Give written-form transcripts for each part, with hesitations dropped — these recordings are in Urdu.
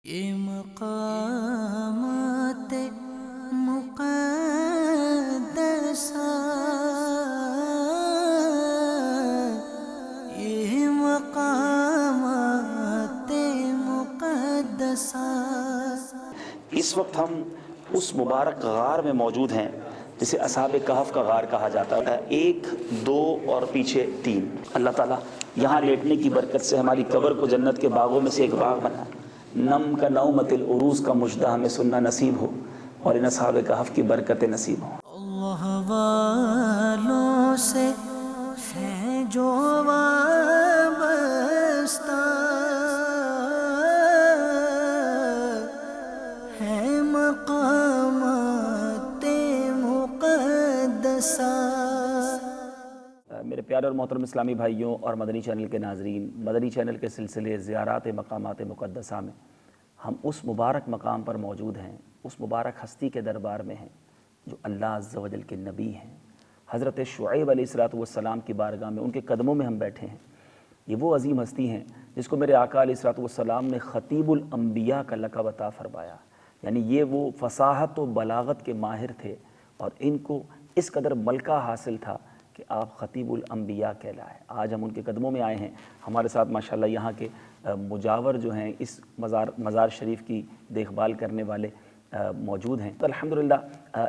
یہ مقامات مقدسہ، یہ مقامات مقدسہ۔ اس وقت ہم اس مبارک غار میں موجود ہیں جسے اصحاب کہف کا غار کہا جاتا ہے۔ 1 2 اور پیچھے 3۔ اللہ تعالیٰ یہاں لیٹنے کی برکت سے ہماری قبر کو جنت کے باغوں میں سے ایک باغ بنا، نم کا نومت العروس کا مژدہ ہمیں سننا نصیب ہو، اور ان اصحاب کہف کی برکتیں نصیب ہوں۔ اللہ والوں سے ہے جو وابستہ، ہے مقامات مقدسہ۔ میرے پیارے اور محترم اسلامی بھائیوں اور مدنی چینل کے ناظرین، مدنی چینل کے سلسلے زیارات مقامات مقدسہ میں ہم اس مبارک مقام پر موجود ہیں، اس مبارک ہستی کے دربار میں ہیں جو اللہ عز و جل کے نبی ہیں۔ حضرت شعیب علیہ السلام کی بارگاہ میں، ان کے قدموں میں ہم بیٹھے ہیں۔ یہ وہ عظیم ہستی ہیں جس کو میرے آقا علیہ السلام نے خطیب الانبیاء کا لقب عطا فرمایا، یعنی یہ وہ فصاحت و بلاغت کے ماہر تھے، اور ان کو اس قدر ملکہ حاصل تھا کہ آپ خطیب الانبیاء کہلائے۔ آج ہم ان کے قدموں میں آئے ہیں۔ ہمارے ساتھ ماشاءاللہ یہاں کے مجاور جو ہیں، اس مزار شریف کی دیکھ بھال کرنے والے موجود ہیں۔ تو الحمدللہ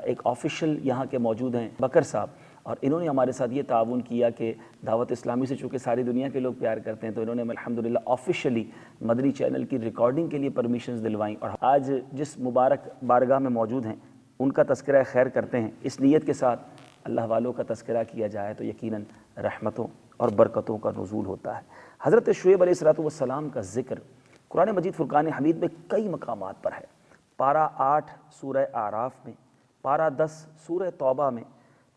ایک آفیشل یہاں کے موجود ہیں بکر صاحب، اور انہوں نے ہمارے ساتھ یہ تعاون کیا کہ دعوت اسلامی سے چونکہ ساری دنیا کے لوگ پیار کرتے ہیں، تو انہوں نے الحمدللہ آفیشلی مدنی چینل کی ریکارڈنگ کے لیے پرمیشنز دلوائیں، اور آج جس مبارک بارگاہ میں موجود ہیں ان کا تذکرہ خیر کرتے ہیں۔ اس نیت کے ساتھ اللہ والوں کا تذکرہ کیا جائے تو یقیناً رحمتوں اور برکتوں کا نزول ہوتا ہے۔ حضرت شعیب علیہ السلام کا ذکر قرآن مجید فرقان حمید میں کئی مقامات پر ہے۔ پارہ 8 سورہ اعراف میں، پارہ 10 سورہ توبہ میں،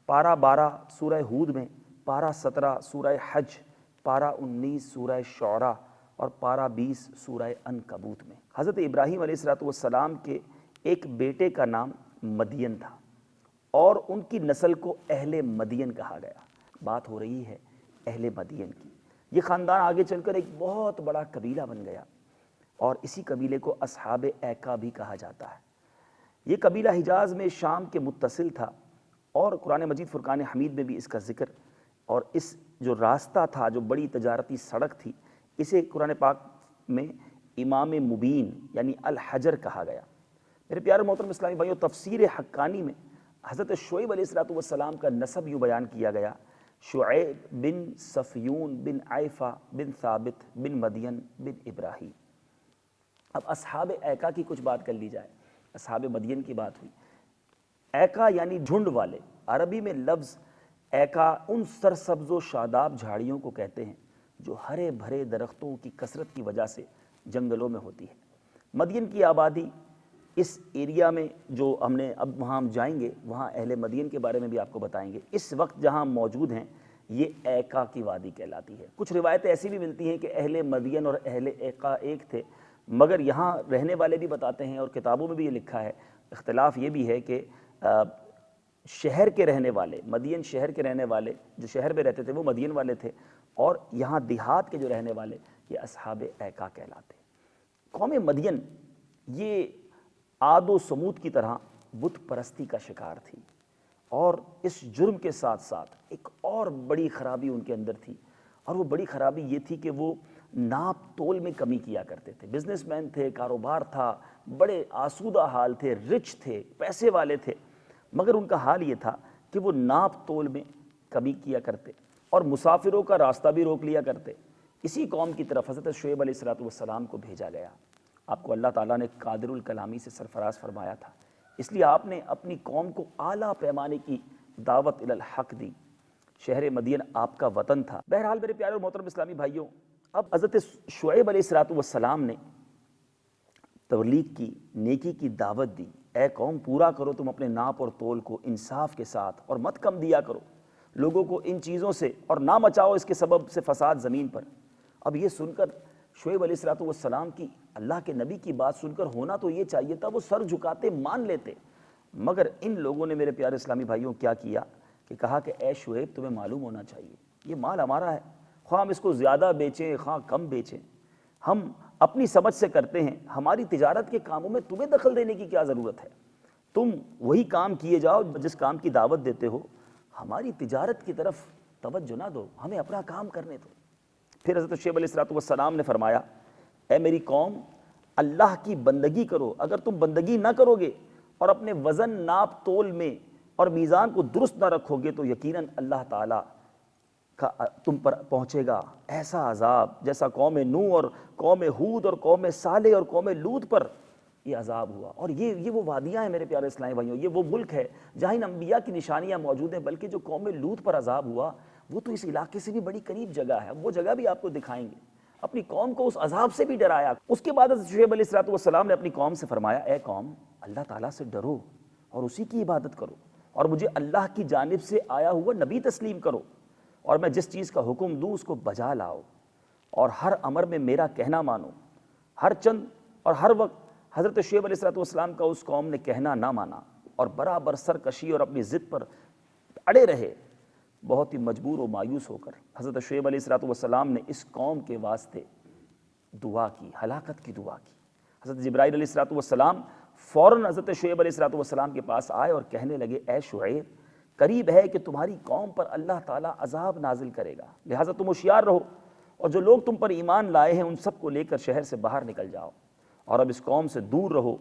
پارہ 12 سورہ ہود میں، پارہ 17 سورہ حج، پارہ 19 سورہ شعراء اور پارہ 20 سورہ عنکبوت میں۔ حضرت ابراہیم علیہ السلام کے ایک بیٹے کا نام مدین تھا، اور ان کی نسل کو اہل مدین کہا گیا۔ بات ہو رہی ہے اہل مدین کی۔ یہ خاندان آگے چل کر ایک بہت بڑا قبیلہ بن گیا، اور اسی قبیلے کو اصحاب ایکا بھی کہا جاتا ہے۔ یہ قبیلہ حجاز میں شام کے متصل تھا، اور قرآن مجید فرقان حمید میں بھی اس کا ذکر، اور اس جو راستہ تھا، جو بڑی تجارتی سڑک تھی، اسے قرآن پاک میں امام مبین یعنی الحجر کہا گیا۔ میرے پیارے محترم اسلامی بھائیوں، تفسیر حقانی میں حضرت شعیب علیہ السلام کا نسب یوں بیان کیا گیا: شعیب بن صفیون بن عیفہ بن ثابت بن مدین بن ابراہیم۔ اب اصحاب ایکا کی کچھ بات کر لی جائے۔ اصحاب مدین کی بات ہوئی۔ ایکا یعنی جھنڈ والے، عربی میں لفظ ایکا ان سرسبز و شاداب جھاڑیوں کو کہتے ہیں جو ہرے بھرے درختوں کی کثرت کی وجہ سے جنگلوں میں ہوتی ہے۔ مدین کی آبادی اس ایریا میں جو اب وہاں ہم جائیں گے، وہاں اہل مدین کے بارے میں بھی آپ کو بتائیں گے۔ اس وقت جہاں ہم موجود ہیں یہ ایکا کی وادی کہلاتی ہے۔ کچھ روایتیں ایسی بھی ملتی ہیں کہ اہل مدین اور اہل ایکا ایک تھے، مگر یہاں رہنے والے بھی بتاتے ہیں، اور کتابوں میں بھی یہ لکھا ہے۔ اختلاف یہ بھی ہے کہ شہر کے رہنے والے، مدین شہر کے رہنے والے جو شہر میں رہتے تھے وہ مدین والے تھے، اور یہاں دیہات کے جو رہنے والے یہ اصحاب ایکا کہلاتے۔ قوم مدین یہ عاد و سمود کی طرح بت پرستی کا شکار تھی، اور اس جرم کے ساتھ ساتھ ایک اور بڑی خرابی ان کے اندر تھی، اور وہ بڑی خرابی یہ تھی کہ وہ ناپ تول میں کمی کیا کرتے تھے۔ بزنس مین تھے، کاروبار تھا، بڑے آسودہ حال تھے، رچ تھے، پیسے والے تھے، مگر ان کا حال یہ تھا کہ وہ ناپ تول میں کمی کیا کرتے، اور مسافروں کا راستہ بھی روک لیا کرتے۔ اسی قوم کی طرف حضرت شعیب علیہ السلام کو بھیجا گیا۔ آپ کو اللہ تعالیٰ نے قادر الکلامی سے سرفراز فرمایا تھا، اس لیے آپ نے اپنی قوم کو اعلیٰ پیمانے کی دعوت الی الحق دی۔ شہر مدین آپ کا وطن تھا۔ بہرحال میرے پیارے اور محترم اسلامی بھائیوں، اب حضرت شعیب علیہ السلام نے تبلیغ کی، نیکی کی دعوت دی۔ اے قوم، پورا کرو تم اپنے ناپ اور تول کو انصاف کے ساتھ، اور مت کم دیا کرو لوگوں کو ان چیزوں سے، اور نہ مچاؤ اس کے سبب سے فساد زمین پر۔ اب یہ سن کر شعیب علیہ السلام کی، اللہ کے نبی کی بات سن کر ہونا تو یہ چاہیے تھا وہ سر جھکاتے، مان لیتے، مگر ان لوگوں نے میرے پیارے اسلامی بھائیوں کیا کیا کہ کہا کہ اے شعیب، تمہیں معلوم ہونا چاہیے یہ مال ہمارا ہے، خواہ ہم اس کو زیادہ بیچیں خواہ کم بیچیں، ہم اپنی سمجھ سے کرتے ہیں، ہماری تجارت کے کاموں میں تمہیں دخل دینے کی کیا ضرورت ہے؟ تم وہی کام کیے جاؤ جس کام کی دعوت دیتے ہو، ہماری تجارت کی طرف توجہ نہ دو، ہمیں اپنا کام کرنے دو۔ پھر حضرت شعیب علیہ السلام نے فرمایا، اے میری قوم، اللہ کی بندگی کرو، اگر تم بندگی نہ کرو گے اور اپنے وزن ناپ تول میں اور میزان کو درست نہ رکھو گے تو یقیناً اللہ تعالیٰ کا تم پر پہنچے گا ایسا عذاب جیسا قوم نوح اور قوم ہود اور قوم صالح اور قوم لوط پر یہ عذاب ہوا۔ اور یہ وہ وادیاں ہیں میرے پیارے اسلامی بھائیوں، یہ وہ ملک ہے جہاں ان انبیاء کی نشانیاں موجود ہیں، بلکہ جو قوم لوط پر عذاب ہوا وہ تو اس علاقے سے بھی بڑی قریب جگہ ہے، وہ جگہ بھی آپ کو دکھائیں گے۔ اپنی قوم کو اس عذاب سے بھی ڈرایا۔ اس کے بعد حضرت شعیب علیہ السلام نے اپنی قوم سے فرمایا، اے قوم، اللہ تعالیٰ سے ڈرو اور اسی کی عبادت کرو، اور مجھے اللہ کی جانب سے آیا ہوا نبی تسلیم کرو، اور میں جس چیز کا حکم دوں اس کو بجا لاؤ، اور ہر امر میں میرا کہنا مانو۔ ہر چند اور ہر وقت حضرت شعیب علیہ السلام کا اس قوم نے کہنا نہ مانا اور برابر سرکشی اور اپنی ضد پر اڑے رہے۔ بہت ہی مجبور و مایوس ہو کر حضرت شعیب علیہ السلام نے اس قوم کے واسطے دعا کی، ہلاکت کی دعا کی۔ حضرت جبرائیل علیہ السلام فوراً حضرت شعیب علیہ السلام کے پاس آئے اور کہنے لگے، اے شعیب، قریب ہے کہ تمہاری قوم پر اللہ تعالیٰ عذاب نازل کرے گا، لہٰذا تم ہوشیار رہو، اور جو لوگ تم پر ایمان لائے ہیں ان سب کو لے کر شہر سے باہر نکل جاؤ، اور اب اس قوم سے دور رہو۔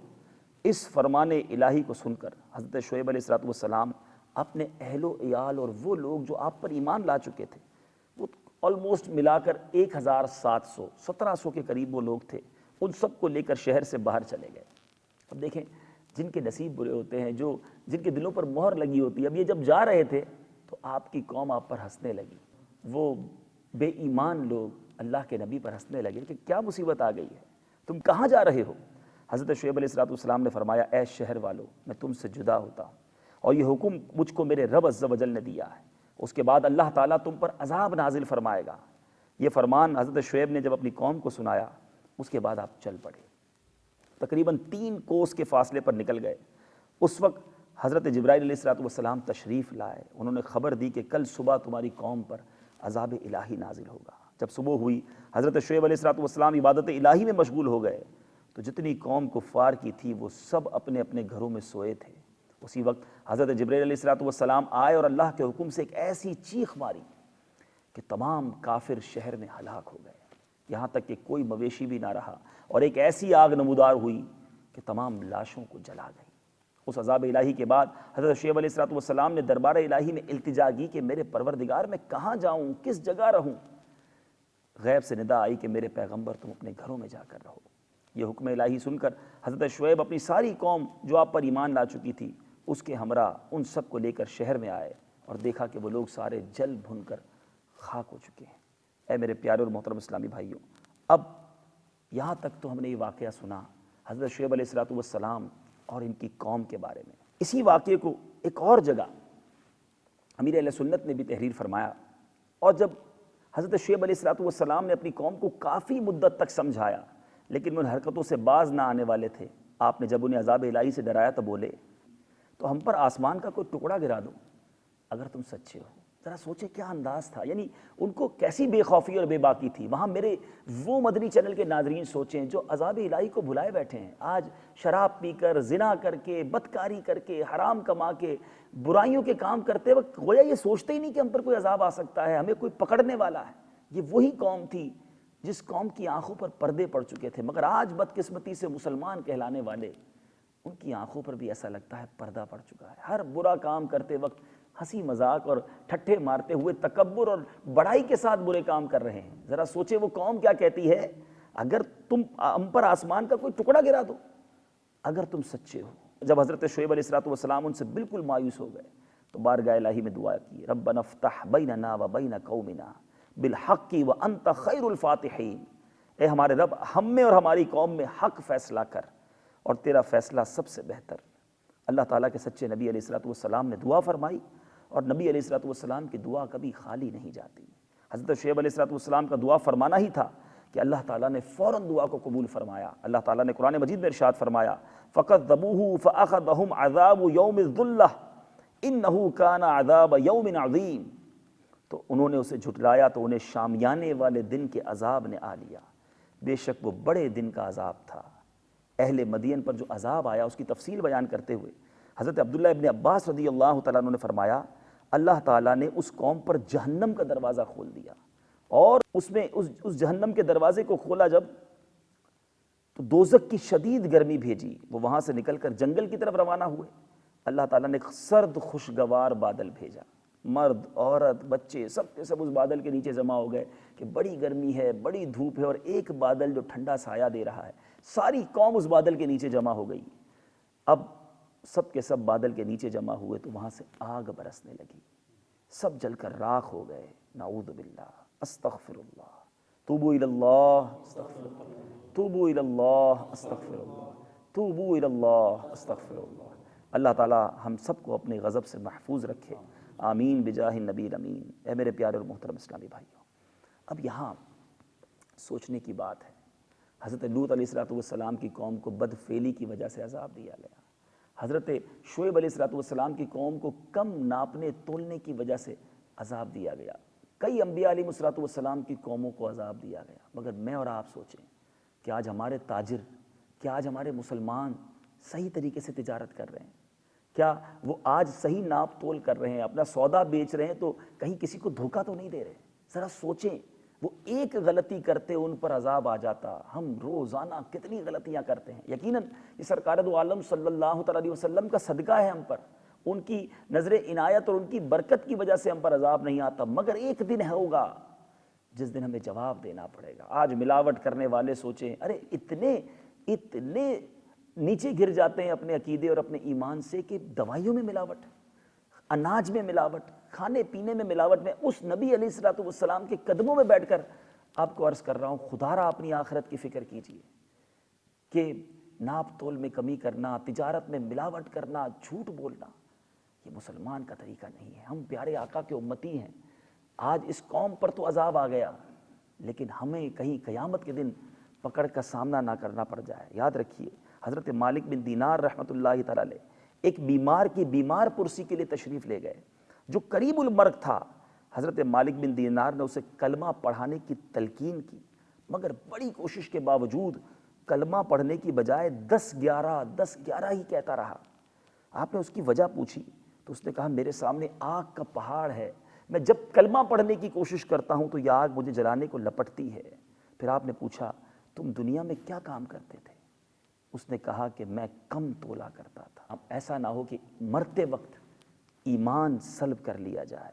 اس فرمان الہی کو سن کر حضرت شعیب علیہ السلام اپنے اہل و عیال اور وہ لوگ جو آپ پر ایمان لا چکے تھے، وہ آلموسٹ ملا کر 1700 1700 کے قریب وہ لوگ تھے، ان سب کو لے کر شہر سے باہر چلے گئے۔ اب دیکھیں، جن کے نصیب برے ہوتے ہیں، جن کے دلوں پر مہر لگی ہوتی ہے، اب یہ جب جا رہے تھے تو آپ کی قوم آپ پر ہنسنے لگی، وہ بے ایمان لوگ اللہ کے نبی پر ہنسنے لگے کہ کیا مصیبت آ گئی ہے، تم کہاں جا رہے ہو؟ حضرت شعیب علیہ السلام نے فرمایا، اے شہر والو، میں تم سے جدا ہوتا ہوں، اور یہ حکم مجھ کو میرے رب عز و جل نے دیا ہے، اس کے بعد اللہ تعالیٰ تم پر عذاب نازل فرمائے گا۔ یہ فرمان حضرت شعیب نے جب اپنی قوم کو سنایا، اس کے بعد آپ چل پڑے، تقریباً 3 کوس کے فاصلے پر نکل گئے۔ اس وقت حضرت جبرائیل علیہ السلام تشریف لائے، انہوں نے خبر دی کہ کل صبح تمہاری قوم پر عذاب الہی نازل ہوگا۔ جب صبح ہوئی، حضرت شعیب علیہ السلام عبادت الہی میں مشغول ہو گئے، تو جتنی قوم کفار کی تھی وہ سب اپنے اپنے گھروں میں سوئے تھے۔ اسی وقت حضرت جبرائیل علیہ السلام آئے اور اللہ کے حکم سے ایک ایسی چیخ ماری کہ تمام کافر شہر میں ہلاک ہو گئے، یہاں تک کہ کوئی مویشی بھی نہ رہا، اور ایک ایسی آگ نمودار ہوئی کہ تمام لاشوں کو جلا گئی۔ اس عذاب الہی کے بعد حضرت شعیب علیہ السلام نے دربار الہی میں التجا کی کہ میرے پروردگار، میں کہاں جاؤں، کس جگہ رہوں؟ غیب سے ندا آئی کہ میرے پیغمبر، تم اپنے گھروں میں جا کر رہو۔ یہ حکم الہی سن کر حضرت شعیب اپنی ساری قوم جو آپ پر ایمان لا چکی تھی اس کے ہمراہ ان سب کو لے کر شہر میں آئے، اور دیکھا کہ وہ لوگ سارے جل بھن کر خاک ہو چکے ہیں۔ اے میرے پیارے اور محترم اسلامی بھائیوں، اب یہاں تک تو ہم نے یہ واقعہ سنا حضرت شعیب علیہ السلام اور ان کی قوم کے بارے میں۔ اسی واقعے کو ایک اور جگہ امیر اہل سنت نے بھی تحریر فرمایا، اور جب حضرت شعیب علیہ السلام نے اپنی قوم کو کافی مدت تک سمجھایا لیکن وہ ان حرکتوں سے باز نہ آنے والے تھے، آپ نے جب انہیں عذاب الہی سے ڈرایا تو بولے، تو ہم پر آسمان کا کوئی ٹکڑا گرا دو اگر تم سچے ہو۔ ذرا سوچے کیا انداز تھا، یعنی ان کو کیسی بے خوفی اور بے باکی تھی۔ وہاں میرے وہ مدنی چینل کے ناظرین سوچیں جو عذاب الہی کو بھلائے بیٹھے ہیں، آج شراب پی کر، زنا کر کے، بدکاری کر کے، حرام کما کے، برائیوں کے کام کرتے وقت گویا یہ سوچتے ہی نہیں کہ ہم پر کوئی عذاب آ سکتا ہے، ہمیں کوئی پکڑنے والا ہے۔ یہ وہی قوم تھی جس قوم کی آنکھوں پر پردے پڑ چکے تھے، مگر آج بدقسمتی سے مسلمان کہلانے والے، ان کی آنکھوں پر بھی ایسا لگتا ہے پردہ پڑ چکا ہے۔ ہر برا کام کرتے وقت ہنسی مذاق اور ٹھٹھے مارتے ہوئے تکبر اور بڑائی کے ساتھ برے کام کر رہے ہیں۔ ذرا سوچے وہ قوم کیا کہتی ہے، اگر تم ہم پر آسمان کا کوئی ٹکڑا گرا دو اگر تم سچے ہو۔ جب حضرت شعیب علیہ السلام ان سے بالکل مایوس ہو گئے تو بارگاہ الہی میں دعا کی، ربنا افتح بیننا وبین قومنا بالحق وانت خیر الفاتحین، اے ہمارے رب، ہم میں اور ہماری قوم میں حق فیصلہ کر، اور تیرا فیصلہ سب سے بہتر۔ اللہ تعالیٰ کے سچے نبی علیہ السلام نے دعا فرمائی، اور نبی علیہ السلام کی دعا کبھی خالی نہیں جاتی۔ حضرت شعیب علیہ السلام کا دعا فرمانا ہی تھا کہ اللہ تعالیٰ نے فوراً دعا کو قبول فرمایا۔ اللہ تعالیٰ نے قرآن مجید میں ارشاد فرمایا، فَكَذَّبُوهُ فَأَخَذَهُمْ عَذَابُ يَوْمِ الظُّلَّةِ إِنَّهُ كَانَ عَذَابَ يَوْمٍ عَظِيمٍ، تو انہوں نے اسے جھٹلایا تو انہیں شامیانے والے دن کے عذاب نے آ لیا۔ بے شک وہ بڑے دن کا عذاب تھا۔ اہل مدین پر جو عذاب آیا اس کی تفصیل بیان کرتے ہوئے حضرت عبداللہ ابن عباس رضی اللہ تعالیٰ عنہ نے فرمایا اللہ تعالیٰ نے اس قوم پر جہنم کا دروازہ کھول دیا، اور اس میں اس جہنم کے دروازے کو کھولا جب تو دوزخ کی شدید گرمی بھیجی، وہ وہاں سے نکل کر جنگل کی طرف روانہ ہوئے۔ اللہ تعالیٰ نے سرد خوشگوار بادل بھیجا، مرد عورت بچے سب کے سب اس بادل کے نیچے جمع ہو گئے کہ بڑی گرمی ہے، بڑی دھوپ ہے، اور ایک بادل جو ٹھنڈا سایہ دے رہا ہے، ساری قوم اس بادل کے نیچے جمع ہو گئی۔ اب سب کے سب بادل کے نیچے جمع ہوئے تو وہاں سے آگ برسنے لگی، سب جل کر راکھ ہو گئے۔ نعوذ باللہ، استغفر اللہ، توبوا الی اللہ، استغفر اللہ، توبوا الی اللہ، استغفر اللہ، توبوا الی اللہ، استغفر اللہ۔ اللہ تعالیٰ ہم سب کو اپنے غضب سے محفوظ رکھے، آمین بجاہ النبی الامین۔ اے میرے پیارے اور محترم اسلامی بھائیوں، اب یہاں سوچنے کی بات ہے، حضرت لوط علیہ السلام کی قوم کو بدفعلی کی وجہ سے عذاب دیا گیا، حضرت شعیب علیہ السلام کی قوم کو کم ناپنے تولنے کی وجہ سے عذاب دیا گیا، کئی انبیاء علیہ السلام کی قوموں کو عذاب دیا گیا، مگر میں اور آپ سوچیں کہ آج ہمارے تاجر، کیا آج ہمارے مسلمان صحیح طریقے سے تجارت کر رہے ہیں؟ کیا وہ آج صحیح ناپ تول کر رہے ہیں، اپنا سودا بیچ رہے ہیں تو کہیں کسی کو دھوکہ تو نہیں دے رہے؟ ذرا سوچیں، وہ ایک غلطی کرتے ان پر عذاب آ جاتا۔ ہم روزانہ کتنی غلطیاں کرتے ہیں، یقیناً یہ سرکار دو عالم صلی اللہ تعالیٰ علیہ وسلم کا صدقہ ہے ہم پر، ان کی نظر عنایت اور ان کی برکت کی وجہ سے ہم پر عذاب نہیں آتا، مگر ایک دن ہوگا جس دن ہمیں جواب دینا پڑے گا۔ آج ملاوٹ کرنے والے سوچیں، ارے اتنے نیچے گر جاتے ہیں اپنے عقیدے اور اپنے ایمان سے کہ دوائیوں میں ملاوٹ، اناج میں ملاوٹ، کھانے پینے میں ملاوٹ۔ میں اس نبی علیہ السلام کے قدموں میں بیٹھ کر آپ کو عرض کر رہا ہوں، خدا را اپنی آخرت کی فکر کیجئے کہ ناپ تول میں کمی کرنا، تجارت میں ملاوٹ کرنا، جھوٹ بولنا، یہ مسلمان کا طریقہ نہیں ہے۔ ہم پیارے آقا کے امتی ہیں، آج اس قوم پر تو عذاب آ گیا، لیکن ہمیں کہیں قیامت کے دن پکڑ کا سامنا نہ کرنا پڑ جائے۔ یاد رکھیے، حضرت مالک بن دینار رحمۃ اللہ تعالی علیہ ایک بیمار کی بیمار پرسی کے لیے تشریف لے گئے، جو قریب المرگ تھا۔ حضرت مالک بن دینار نے اسے کلمہ پڑھانے کی تلقین کی، مگر بڑی کوشش کے باوجود کلمہ پڑھنے کی بجائے 10-11 ہی کہتا رہا۔ آپ نے اس کی وجہ پوچھی تو اس نے کہا میرے سامنے آگ کا پہاڑ ہے، میں جب کلمہ پڑھنے کی کوشش کرتا ہوں تو یہ آگ مجھے جلانے کو لپٹتی ہے۔ پھر آپ نے پوچھا تم دنیا میں کیا کام کرتے تھے؟ اس نے کہا کہ میں کم تولا کرتا تھا۔ اب ایسا نہ ہو کہ مرتے وقت ایمان سلب کر لیا جائے۔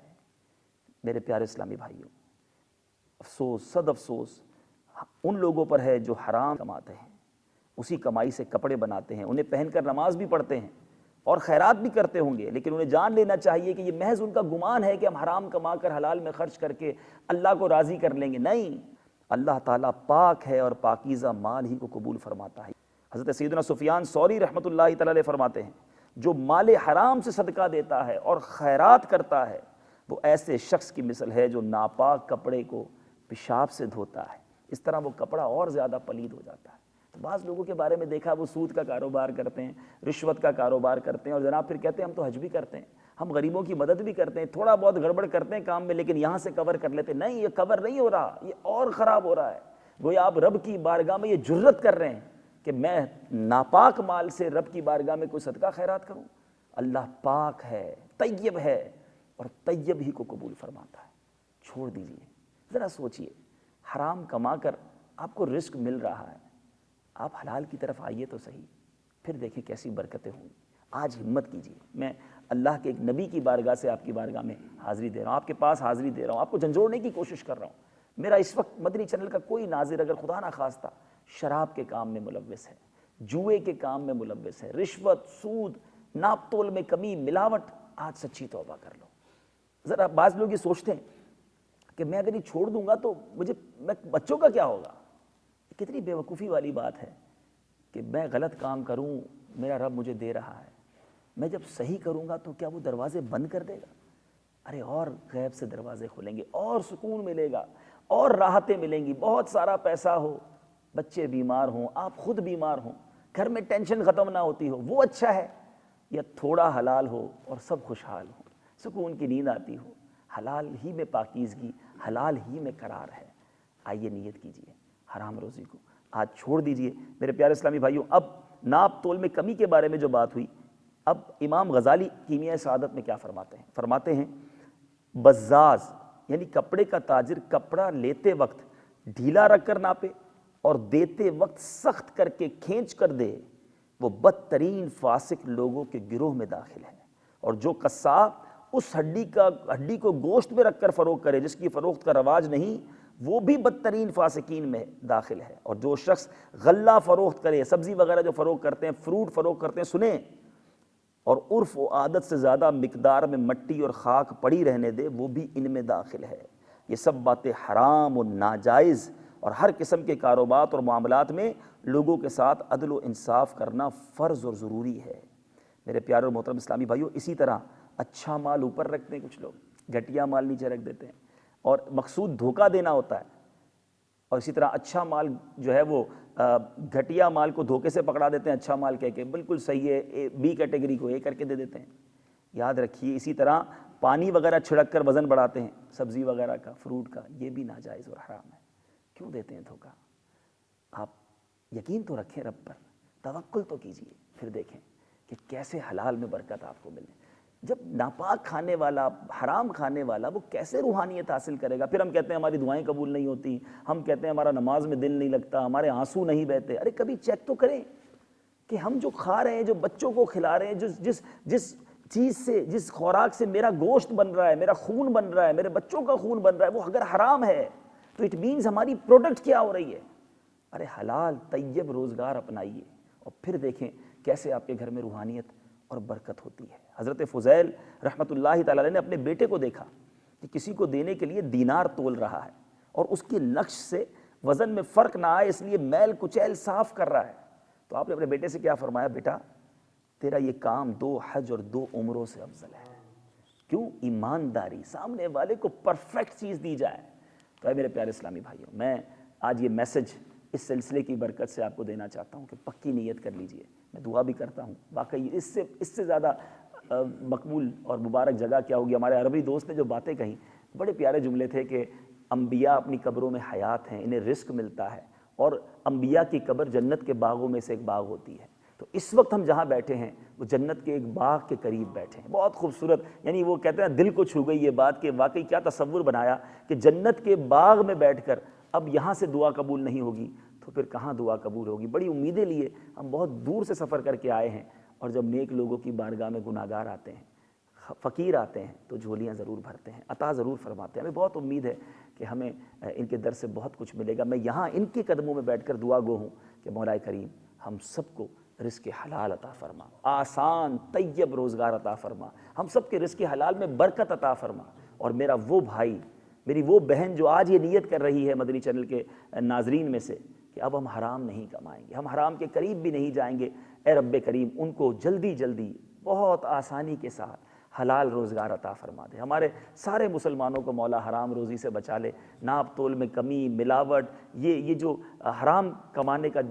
میرے پیارے اسلامی بھائیوں، افسوس، صد افسوس ان لوگوں پر ہے جو حرام کماتے ہیں، اسی کمائی سے کپڑے بناتے ہیں، انہیں پہن کر نماز بھی پڑھتے ہیں اور خیرات بھی کرتے ہوں گے، لیکن انہیں جان لینا چاہیے کہ یہ محض ان کا گمان ہے کہ ہم حرام کما کر حلال میں خرچ کر کے اللہ کو راضی کر لیں گے۔ نہیں، اللہ تعالیٰ پاک ہے اور پاکیزہ مال ہی کو قبول فرماتا ہے۔ حضرت سیدنا سفیان ثوری رحمۃ اللہ تعالی علیہ فرماتے ہیں، جو مال حرام سے صدقہ دیتا ہے اور خیرات کرتا ہے وہ ایسے شخص کی مثل ہے جو ناپاک کپڑے کو پیشاب سے دھوتا ہے، اس طرح وہ کپڑا اور زیادہ پلید ہو جاتا ہے۔ تو بعض لوگوں کے بارے میں دیکھا وہ سود کا کاروبار کرتے ہیں، رشوت کا کاروبار کرتے ہیں، اور جناب پھر کہتے ہیں ہم تو حج بھی کرتے ہیں، ہم غریبوں کی مدد بھی کرتے ہیں، تھوڑا بہت گڑبڑ کرتے ہیں کام میں لیکن یہاں سے کور کر لیتے ہیں۔ نہیں، یہ کور نہیں ہو رہا، یہ اور خراب ہو رہا ہے۔ گویا آپ رب کی بارگاہ میں یہ جرت کر رہے ہیں کہ میں ناپاک مال سے رب کی بارگاہ میں کوئی صدقہ خیرات کروں۔ اللہ پاک ہے، طیب ہے، اور طیب ہی کو قبول فرماتا ہے۔ چھوڑ دیجئے، ذرا سوچئے، حرام کما کر آپ کو رزق مل رہا ہے، آپ حلال کی طرف آئیے تو صحیح، پھر دیکھیں کیسی برکتیں ہوں گی۔ آج ہمت کیجئے، میں اللہ کے ایک نبی کی بارگاہ سے آپ کی بارگاہ میں حاضری دے رہا ہوں، آپ کے پاس حاضری دے رہا ہوں، آپ کو جھنجھوڑنے کی کوشش کر رہا ہوں۔ میرا اس وقت مدنی چینل کا کوئی ناظر اگر خدا نہ خواستہ شراب کے کام میں ملوث ہے، جوئے کے کام میں ملوث ہے، رشوت، سود، ناپ تول میں کمی، ملاوٹ، آج سچی توبہ کر لو۔ ذرا بعض لوگ یہ سوچتے ہیں کہ میں اگر یہ چھوڑ دوں گا تو میں بچوں کا کیا ہوگا؟ کتنی بے وقوفی والی بات ہے کہ میں غلط کام کروں، میرا رب مجھے دے رہا ہے، میں جب صحیح کروں گا تو کیا وہ دروازے بند کر دے گا؟ ارے اور غیب سے دروازے کھلیں گے، اور سکون ملے گا، اور راحتیں ملیں گی، بہت سارا پیسہ ہو، بچے بیمار ہوں، آپ خود بیمار ہوں، گھر میں ٹینشن ختم نہ ہوتی ہو، وہ اچھا ہے؟ یا تھوڑا حلال ہو اور سب خوشحال ہوں، سکون کی نیند آتی ہو؟ حلال ہی میں پاکیزگی، حلال ہی میں قرار ہے۔ آئیے نیت کیجئے، حرام روزی کو آج چھوڑ دیجئے میرے پیارے اسلامی بھائیوں۔ اب ناپ تول میں کمی کے بارے میں جو بات ہوئی، اب امام غزالی کیمیائے سعادت میں کیا فرماتے ہیں؟ فرماتے ہیں بزاز یعنی کپڑے کا تاجر کپڑا لیتے وقت ڈھیلا رکھ کر ناپے اور دیتے وقت سخت کر کے کھینچ کر دے، وہ بدترین فاسق لوگوں کے گروہ میں داخل ہے۔ اور جو قصاب اس ہڈی کو گوشت میں رکھ کر فروخت کرے جس کی فروخت کا رواج نہیں، وہ بھی بدترین فاسقین میں داخل ہے۔ اور جو شخص غلہ فروخت کرے، سبزی وغیرہ جو فروخت کرتے ہیں، فروٹ فروخت کرتے ہیں، سنیں، اور عرف و عادت سے زیادہ مقدار میں مٹی اور خاک پڑی رہنے دے، وہ بھی ان میں داخل ہے۔ یہ سب باتیں حرام و ناجائز، اور ہر قسم کے کاروبار اور معاملات میں لوگوں کے ساتھ عدل و انصاف کرنا فرض اور ضروری ہے۔ میرے پیارے اور محترم اسلامی بھائیوں، اسی طرح اچھا مال اوپر رکھتے ہیں کچھ لوگ، گھٹیا مال نیچے رکھ دیتے ہیں، اور مقصود دھوکہ دینا ہوتا ہے۔ اور اسی طرح اچھا مال جو ہے وہ گھٹیا مال کو دھوکے سے پکڑا دیتے ہیں، اچھا مال کہہ کے بالکل صحیح ہے، بی کیٹیگری کو اے کر کے دے دیتے ہیں۔ یاد رکھیے اسی طرح پانی وغیرہ چھڑک کر وزن بڑھاتے ہیں سبزی وغیرہ کا، فروٹ کا، یہ بھی ناجائز اور حرام ہے۔ کیوں دیتے ہیں دھوکہ؟ آپ یقین تو رکھیں رب پر، توکل تو کیجئے، پھر دیکھیں کہ کیسے حلال میں برکت آپ کو ملے۔ جب ناپاک کھانے والا، حرام کھانے والا، وہ کیسے روحانیت حاصل کرے گا؟ پھر ہم کہتے ہیں ہماری دعائیں قبول نہیں ہوتی، ہم کہتے ہیں ہمارا نماز میں دل نہیں لگتا، ہمارے آنسو نہیں بہتے۔ ارے کبھی چیک تو کریں کہ ہم جو کھا رہے ہیں، جو بچوں کو کھلا رہے ہیں، جس چیز سے، جس خوراک سے میرا گوشت بن رہا ہے، میرا خون بن رہا ہے، میرے بچوں کا خون بن رہا ہے، وہ اگر حرام ہے تو اٹ مینز ہماری پروڈکٹ کیا ہو رہی ہے؟ ارے حلال طیب روزگار اپنائیے، اور پھر دیکھیں کیسے آپ کے گھر میں روحانیت اور برکت ہوتی ہے۔ حضرت فضیل رحمۃ اللہ تعالی علیہ نے اپنے بیٹے کو دیکھا کہ کسی کو دینے کے لیے دینار تول رہا ہے، اور اس کے نقش سے وزن میں فرق نہ آئے اس لیے میل کچیل صاف کر رہا ہے۔ تو آپ نے اپنے بیٹے سے کیا فرمایا؟ بیٹا تیرا یہ کام 2 حج اور 2 عمروں سے افضل ہے۔ کیوں؟ ایمانداری، سامنے والے کو پرفیکٹ چیز دی جائے۔ تو اے میرے پیارے اسلامی بھائیوں، میں آج یہ میسج اس سلسلے کی برکت سے آپ کو دینا چاہتا ہوں کہ پکی نیت کر لیجئے۔ میں دعا بھی کرتا ہوں، واقعی اس سے زیادہ مقبول اور مبارک جگہ کیا ہوگی؟ ہمارے عربی دوست نے جو باتیں کہیں، بڑے پیارے جملے تھے کہ انبیاء اپنی قبروں میں حیات ہیں، انہیں رزق ملتا ہے، اور انبیاء کی قبر جنت کے باغوں میں سے ایک باغ ہوتی ہے۔ تو اس وقت ہم جہاں بیٹھے ہیں وہ جنت کے ایک باغ کے قریب بیٹھے ہیں، بہت خوبصورت، یعنی وہ کہتے ہیں دل کو چھو گئی یہ بات کہ واقعی کیا تصور بنایا کہ جنت کے باغ میں بیٹھ کر اب یہاں سے دعا قبول نہیں ہوگی تو پھر کہاں دعا قبول ہوگی؟ بڑی امیدیں لیے ہم بہت دور سے سفر کر کے آئے ہیں، اور جب نیک لوگوں کی بارگاہ میں گناہگار آتے ہیں، فقیر آتے ہیں، تو جھولیاں ضرور بھرتے ہیں، عطا ضرور فرماتے ہیں۔ ہمیں بہت امید ہے کہ ہمیں ان کے در سے بہت کچھ ملے گا۔ میں یہاں ان کے قدموں میں بیٹھ کر دعا گو ہوں کہ مولا کریم ہم سب کو رزق حلال عطا فرما، آسان طیب روزگار عطا فرما، ہم سب کے رزق حلال میں برکت عطا فرما، اور میرا وہ بھائی، میری وہ بہن جو آج یہ نیت کر رہی ہے مدنی چینل کے ناظرین میں سے کہ اب ہم حرام نہیں کمائیں گے، ہم حرام کے قریب بھی نہیں جائیں گے، اے رب کریم ان کو جلدی جلدی بہت آسانی کے ساتھ حلال روزگار عطا فرما دے۔ ہمارے سارے مسلمانوں کو مولا حرام روزی سے بچا لے، ناپ تول میں کمی، ملاوٹ، یہ جو حرام کمانے کا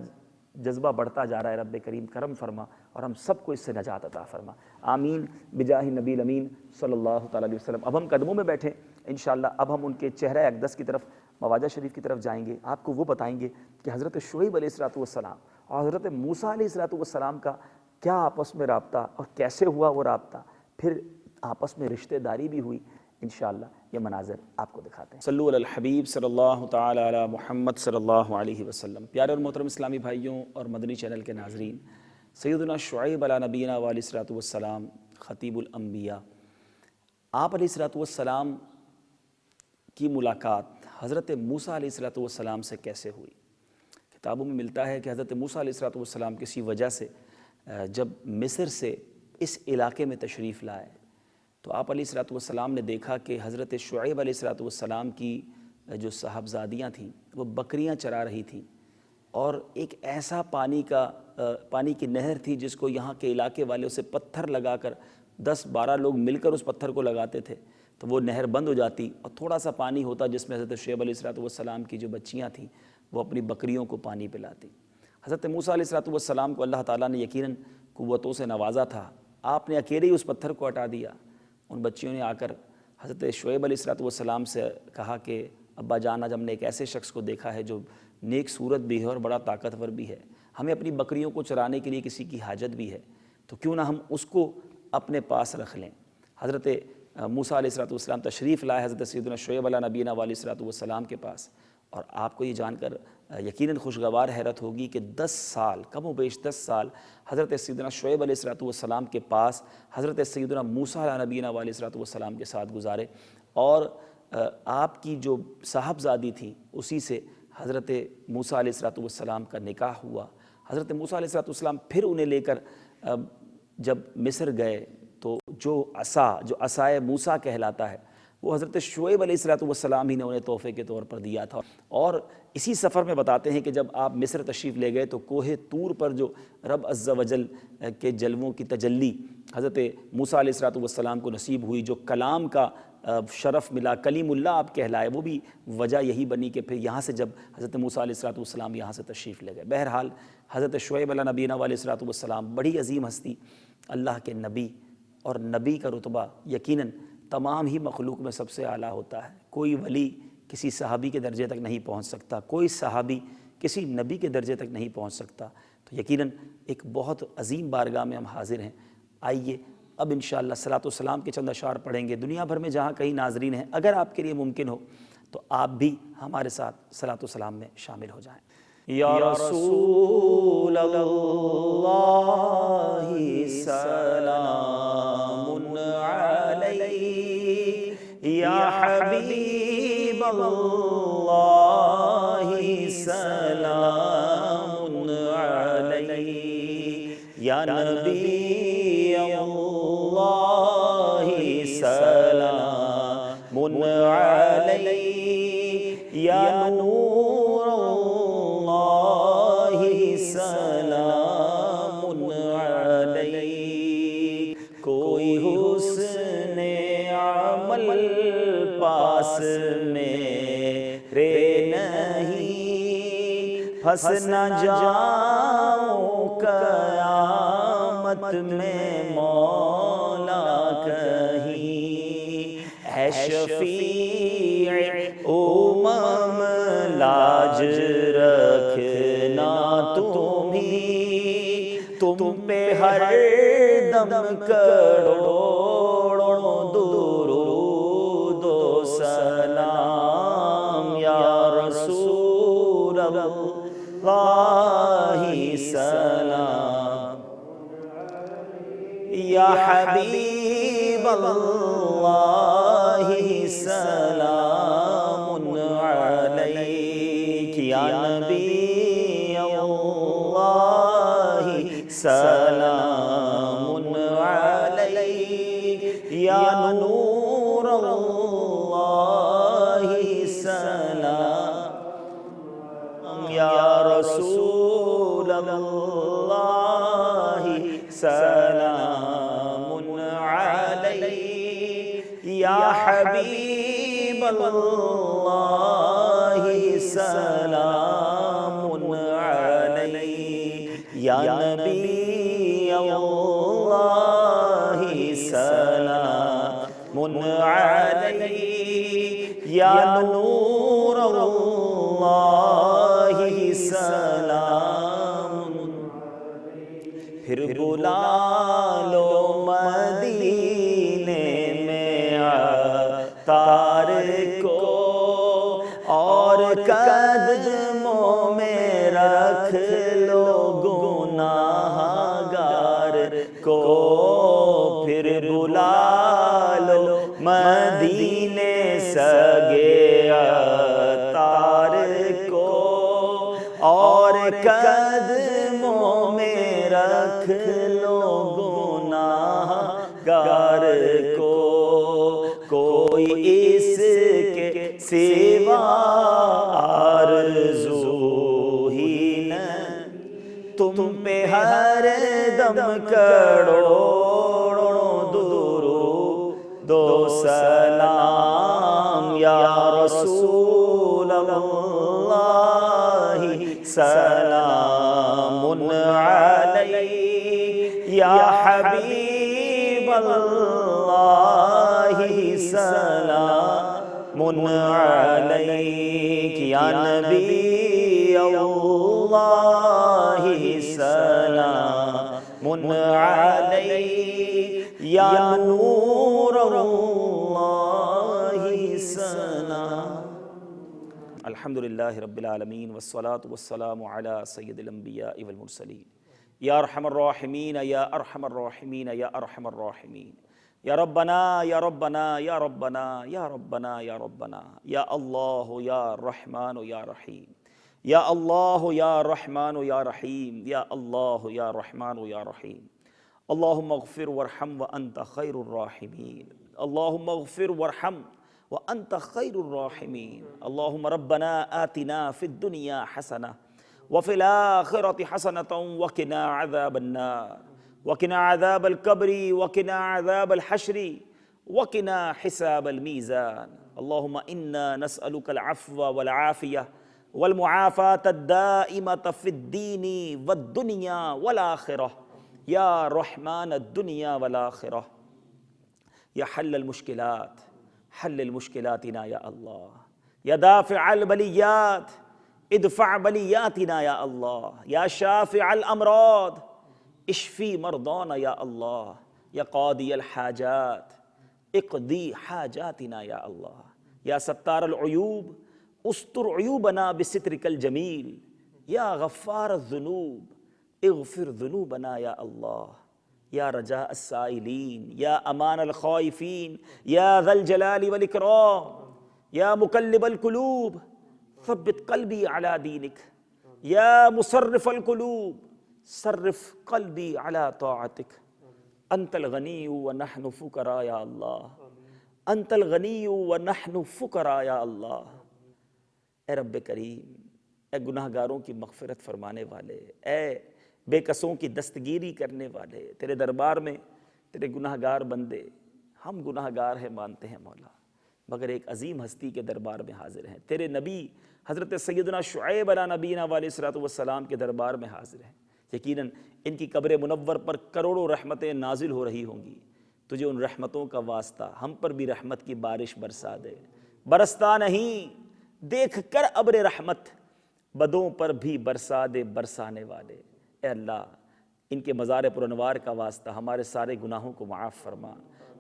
جذبہ بڑھتا جا رہا ہے، رب کریم کرم فرما اور ہم سب کو اس سے نجات عطا فرما، آمین بجاہ نبی الامین صلی اللہ تعالیٰ علیہ وسلم۔ اب ہم قدموں میں بیٹھیں انشاءاللہ، اب ہم ان کے چہرہ اقدس کی طرف، مواجہ شریف کی طرف جائیں گے، آپ کو وہ بتائیں گے کہ حضرت شعیب علیہ السلام اور حضرت موسیٰ علیہ السلام کا کیا آپس میں رابطہ اور کیسے ہوا وہ رابطہ، پھر آپس میں رشتہ داری بھی ہوئی۔ انشاءاللہ یہ مناظر آپ کو دکھاتے ہیں۔ صلو علی الحبیب صلی اللہ تعالی علی محمد صلی اللہ علیہ وسلم۔ پیارے اور محترم اسلامی بھائیوں اور مدنی چینل کے ناظرین، سیدنا شعیب علیہ نبینا علیہ السلام خطیب الانبیاء، آپ علیہ السلام کی ملاقات حضرت موسیٰ علیہ السلام سے کیسے ہوئی؟ کتابوں میں ملتا ہے کہ حضرت موسیٰ علیہ السلام کسی وجہ سے جب مصر سے اس علاقے میں تشریف لائے تو آپ علیہ السلام نے دیکھا کہ حضرت شعیب علیہ السلام کی جو صاحبزادیاں تھیں وہ بکریاں چرا رہی تھیں، اور ایک ایسا پانی کی نہر تھی جس کو یہاں کے علاقے والے اسے پتھر لگا کر 10-12 لوگ مل کر اس پتھر کو لگاتے تھے تو وہ نہر بند ہو جاتی اور تھوڑا سا پانی ہوتا جس میں حضرت شعیب علیہ السلام کی جو بچیاں تھیں وہ اپنی بکریوں کو پانی پلاتی۔ حضرت موسیٰ علیہ السلام کو اللہ تعالیٰ نے یقیناً قوتوں سے نوازا تھا، آپ نے اکیلے ہی اس پتھر کو ہٹا دیا۔ ان بچیوں نے آ کر حضرت شعیب علیہ السلام سے کہا کہ ابا جان آج ہم نے ایک ایسے شخص کو دیکھا ہے جو نیک صورت بھی ہے اور بڑا طاقتور بھی ہے، ہمیں اپنی بکریوں کو چرانے کے لیے کسی کی حاجت بھی ہے، تو کیوں نہ ہم اس کو اپنے پاس رکھ لیں۔ حضرت موسیٰ علیہ السلام تشریف لائے حضرت سیدنا شعیب علیہ نبینا علیہ السلام کے پاس، اور آپ کو یہ جان کر یقیناً خوشگوار حیرت ہوگی کہ 10 سال، کم و بیش 10 سال حضرت سیدنا شعیب علیہ السلام کے پاس حضرت سیدنا موسیٰ علیہ نبینا علیہ السلام کے ساتھ گزارے، اور آپ کی جو صاحبزادی تھی اسی سے حضرت موسیٰ علیہ السلام کا نکاح ہوا۔ حضرت موسیٰ علیہ السلام پھر انہیں لے کر جب مصر گئے تو جو عصائے موسیٰ کہلاتا ہے وہ حضرت شعیب علیہ السلام ہی نے انہیں تحفے کے طور پر دیا تھا۔ اور اسی سفر میں بتاتے ہیں کہ جب آپ مصر تشریف لے گئے تو کوہ طور پر جو رب عز و جل کے جلووں کی تجلی حضرت موسیٰ علیہ السلام کو نصیب ہوئی، جو کلام کا شرف ملا، کلیم اللہ آپ کہلائے، وہ بھی وجہ یہی بنی کہ پھر یہاں سے جب حضرت موسیٰ علیہ السلام یہاں سے تشریف لے گئے۔ بہرحال حضرت شعیب علیہ نبینا علیہ السلام بڑی عظیم ہستی، اللہ کے نبی، اور نبی کا رتبہ یقیناً تمام ہی مخلوق میں سب سے اعلیٰ ہوتا ہے۔ کوئی ولی کسی صحابی کے درجے تک نہیں پہنچ سکتا، کوئی صحابی کسی نبی کے درجے تک نہیں پہنچ سکتا، تو یقیناً ایک بہت عظیم بارگاہ میں ہم حاضر ہیں۔ آئیے اب انشاءاللہ صلاۃ و سلام کے چند اشعار پڑھیں گے۔ دنیا بھر میں جہاں کہیں ناظرین ہیں، اگر آپ کے لیے ممکن ہو تو آپ بھی ہمارے ساتھ صلاۃ و سلام میں شامل ہو جائیں۔ یا رسول اللہ سلام علیک، یا حبیب اللہ سلام علیک، یا نبی اللہ سلام علیک، یا نور اللہ سلام علیک۔ کوئی حسن عمل پاس میرے نہیں، پھنس نہ جاؤں قیامت میں مولا کہیں، اے شفیع امم لاج رکھنا تم پہ ہر دم کروڑوں درود و سلام، یا رسول اللہ سلام، یا حبیب اللہ سلام علیک، یا نبی اللہ سلام علیک، یا نور اللہ سلام، یا رسول اللہ سلام علیک، یا حبیب اللہ سلام علیک، یا نبی اللہ سلام علیک، یا نور اللہ سلام۔ پھر بلا لو مدینے میں عطار کو، اور قدموں میں رکھ لو گناہ گار کو۔ پھر بلا لو مدینے سگے عطار کو، اور قدموں میں رکھ لو گناہ گار کو۔ کوئی اس کے سوا آرزو ہی نہ تم پہ ہر دم کروڑوں درود و سلام، یا رسول اللہ سلام علیک، یا حبیب اللہ سلام من علیک یا نبی اللہ سلام علیک یا نور اللہ سلام۔ الحمدللہ رب العالمین والصلاة والسلام علی سید الانبیاء والمرسلین یا ارحم الراحمین یا ارحم الراحمین یا ارحم الراحمین یا ربنا یا ربنا یا ربنا یا ربنا یا ربنا یا اللہ یا رحمان یا رحیم یا اللہ یا رحمان یا رحیم یا اللہ یا رحمان یا رحیم۔ اللہم اغفر وارحم وانت خیر الراحمین، اللہم اغفر وارحم وانت خیر الراحمین۔ اللہم ربنا آتنا فی الدنیا حسنہ وفی الآخرۃ حسنۃ وقنا عذاب النار وقنا عذاب القبر وقنا عذاب الحشر وقنا حساب المیزان۔ اللہم انا نسألک العفو والعافیہ والمعافاة الدائمة فی الدین والدنیا والآخرہ یا رحمن الدنیا والآخرہ یا حل المشکلات، حل المشکلاتنا یا اللہ، یا دافع البلیات ادفع بلیاتنا یا اللہ، یا شافع الامراض اشفی مرضانا یا اللہ، یا قاضی الحاجات اقضی حاجاتنا یا اللہ، یا ستار العیوب استر عیوبنا بسترک الجمیل، یا غفار الذنوب اغفر ذنوبنا یا اللہ، یا رجاء السائلین یا امان الخائفین یا ذا الجلال والاکرام، یا مقلب القلوب ثبت قلبی علی دینک، یا مصرف القلوب صرف قلبی علی طاعتک۔ انت الغنی ونحن فقراء یا اللہ، انت الغنی ونحن فقراء یا اللہ۔ اے رب کریم، اے گناہ گاروں کی مغفرت فرمانے والے، اے بے کسوں کی دستگیری کرنے والے، تیرے دربار میں تیرے گناہ گار بندے، ہم گناہ گار ہیں مانتے ہیں مولا، مگر ایک عظیم ہستی کے دربار میں حاضر ہیں، تیرے نبی حضرت سیدنا شعیب علیہ نبینا علیہ السلام کے دربار میں حاضر ہیں۔ یقیناً ان کی قبر منور پر کروڑوں رحمتیں نازل ہو رہی ہوں گی، تجھے ان رحمتوں کا واسطہ ہم پر بھی رحمت کی بارش برسا دے، برستا نہیں دیکھ کر ابر رحمت، بدوں پر بھی برسا دے برسانے والے۔ اے اللہ، ان کے مزار پرانوار کا واسطہ ہمارے سارے گناہوں کو معاف فرما،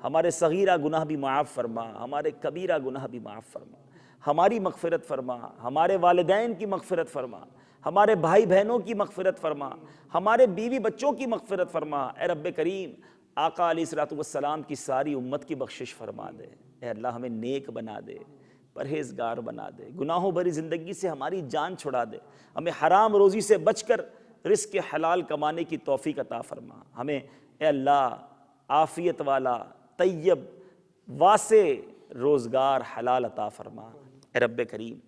ہمارے صغیرہ گناہ بھی معاف فرما، ہمارے کبیرہ گناہ بھی معاف فرما، ہماری مغفرت فرما، ہمارے والدین کی مغفرت فرما، ہمارے بھائی بہنوں کی مغفرت فرما، ہمارے بیوی بچوں کی مغفرت فرما۔ اے رب کریم، آقا علیہ السلام کی ساری امت کی بخشش فرما دے۔ اے اللہ، ہمیں نیک بنا دے، پرہیزگار بنا دے، گناہوں بھری زندگی سے ہماری جان چھڑا دے، ہمیں حرام روزی سے بچ کر رزق حلال کمانے کی توفیق عطا فرما، ہمیں اے اللہ عافیت والا طیب واسع روزگار حلال عطا فرما۔ اے رب کریم،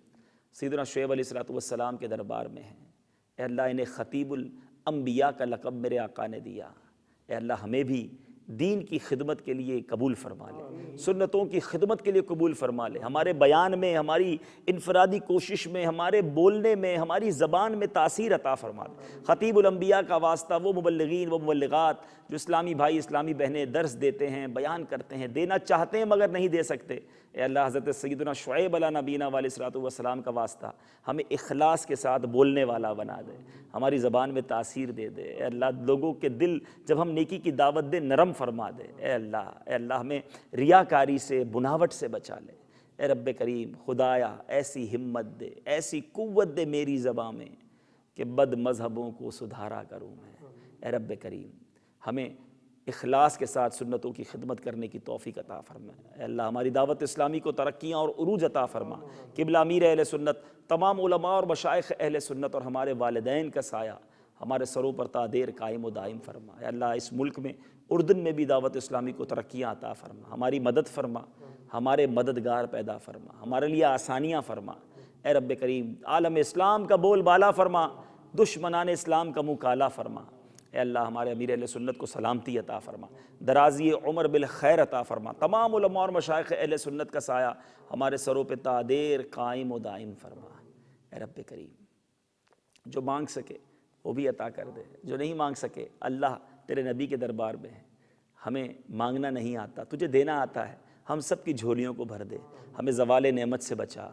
سیدنا شعیب علیہ السلام کے دربار میں ہیں، اے اللہ انہیں خطیب الانبیاء کا لقب میرے آقا نے دیا، اے اللہ ہمیں بھی دین کی خدمت کے لیے قبول فرما لے، سنتوں کی خدمت کے لیے قبول فرما لے، ہمارے بیان میں، ہماری انفرادی کوشش میں، ہمارے بولنے میں، ہماری زبان میں تاثیر عطا فرما لے۔ خطیب الانبیاء کا واسطہ وہ مبلغین، وہ مبلغات جو اسلامی بھائی اسلامی بہنیں درس دیتے ہیں، بیان کرتے ہیں، دینا چاہتے ہیں مگر نہیں دے سکتے، اے اللہ حضرت سیدنا شعیب علیہ نبینا علیہ السلام کا واسطہ ہمیں اخلاص کے ساتھ بولنے والا بنا دے، ہماری زبان میں تاثیر دے دے، اے اللہ لوگوں کے دل جب ہم نیکی کی دعوت دیں نرم فرما دے، اے اللہ ہمیں ریاکاری سے، بناوٹ سے بچا لے۔ اے رب کریم، خدایا ایسی ہمت دے، ایسی قوت دے میری زبان میں کہ بد مذہبوں کو سدھارا کروں میں۔ اے رب کریم، ہمیں اخلاص کے ساتھ سنتوں کی خدمت کرنے کی توفیق عطا فرما۔ اے اللہ ہماری دعوت اسلامی کو ترقیاں اور عروج عطا فرما۔ قبلہ امیر اہل سنت، تمام علماء اور مشائخ اہل سنت اور ہمارے والدین کا سایہ ہمارے سروں پر تا دیر قائم و دائم فرما۔ اے اللہ اس ملک میں، اردن میں بھی دعوت اسلامی کو ترقیاں عطا فرما، ہماری مدد فرما، ہمارے مددگار پیدا فرما، ہمارے لیے آسانیاں فرما۔ اے رب کریم، عالم اسلام کا بول بالا فرما، دشمنان اسلام کا منہ کالا فرما۔ اے اللہ ہمارے امیر اہل سنت کو سلامتی عطا فرما، درازی عمر بالخیر عطا فرما، تمام علماء اور مشائخ اہل سنت کا سایہ ہمارے سروں پہ تا دیر قائم و دائم فرما۔ اے رب کریم، جو مانگ سکے وہ بھی عطا کر دے، جو نہیں مانگ سکے اللہ تیرے نبی کے دربار میں ہے، ہمیں مانگنا نہیں آتا، تجھے دینا آتا ہے، ہم سب کی جھولیوں کو بھر دے، ہمیں زوال نعمت سے بچا،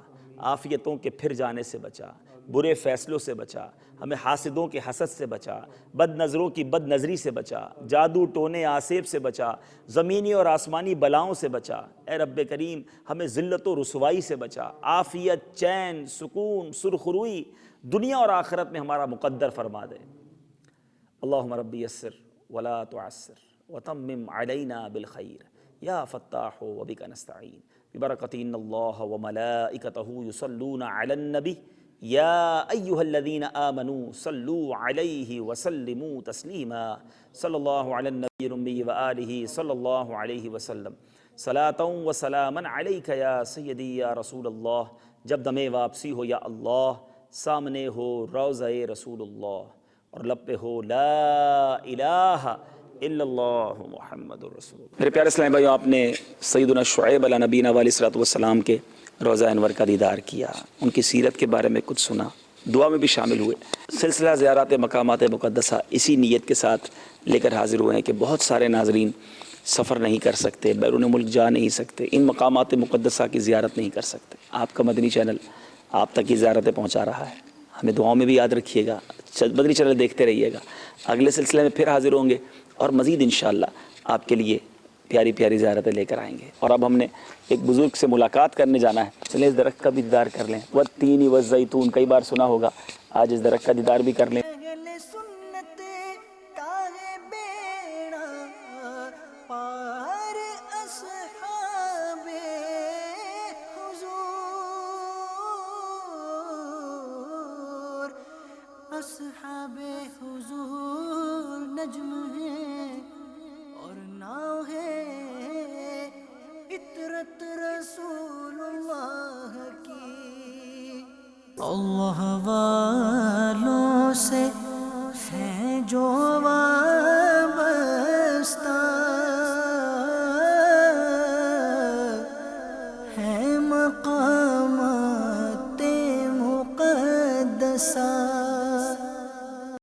عافیتوں کے پھر جانے سے بچا، برے فیصلوں سے بچا، ہمیں حاسدوں کے حسد سے بچا، بد نظروں کی بد نظری سے بچا، جادو ٹونے آسیب سے بچا، زمینی اور آسمانی بلاؤں سے بچا۔ اے رب کریم ہمیں ذلت و رسوائی سے بچا، عافیت، چین، سکون، سرخروئی دنیا اور آخرت میں ہمارا مقدر فرما دے۔ اللہم ربی یسر ولا تعسر وتمم علینا بالخیر یا فتاح وبک نستعین ببرکۃ ان اللہ وملائکتہ یصلون علی النبی یا ایہا الذین آمنوا صلوا علیہ وسلموا تسلیما صلی اللہ علی النبی الامی وآلہ صلی اللہ علیہ وسلم صلاۃ و سلاما علیک یا سیدی یا رسول اللہ۔ جب دم واپسی ہو یا اللہ، سامنے ہو روضہ رسول اللہ، اور لب پہ ہو لا الہ الا اللہ محمد الرسول اللہ۔ میرے پیارے اسلامی بھائیو، آپ نے سیدنا شعیب علیہ نبینا علیہ الصلوۃ والسلام کے روضہ انور کا دیدار کیا، ان کی سیرت کے بارے میں کچھ سنا، دعا میں بھی شامل ہوئے۔ سلسلہ زیارات مقامات مقدسہ اسی نیت کے ساتھ لے کر حاضر ہوئے ہیں کہ بہت سارے ناظرین سفر نہیں کر سکتے، بیرون ملک جا نہیں سکتے، ان مقامات مقدسہ کی زیارت نہیں کر سکتے۔ آپ کا مدنی چینل آپ تک یہ زیارتیں پہنچا رہا ہے، ہمیں دعاؤں میں بھی یاد رکھیے گا، مدنی چینل دیکھتے رہیے گا۔ اگلے سلسلے میں پھر حاضر ہوں گے اور مزید انشاءاللہ آپ کے لیے پیاری پیاری زیارتیں لے کر آئیں گے۔ اور اب ہم نے ایک بزرگ سے ملاقات کرنے جانا ہے، چلیں اس درخت کا بھی دیدار کر لیں۔ والتین والزیتون کئی بار سنا ہوگا، آج اس درخت کا دیدار بھی کر لیں۔ اہل سنت کاہے بیڑا پار اصحاب حضور، اصحاب حضور نجم ہے اور ناؤ ہے عطرت رسول اللہ کی۔ اللہ والوں سے ہے جو وابستہ، ہے مقامات مقدسہ۔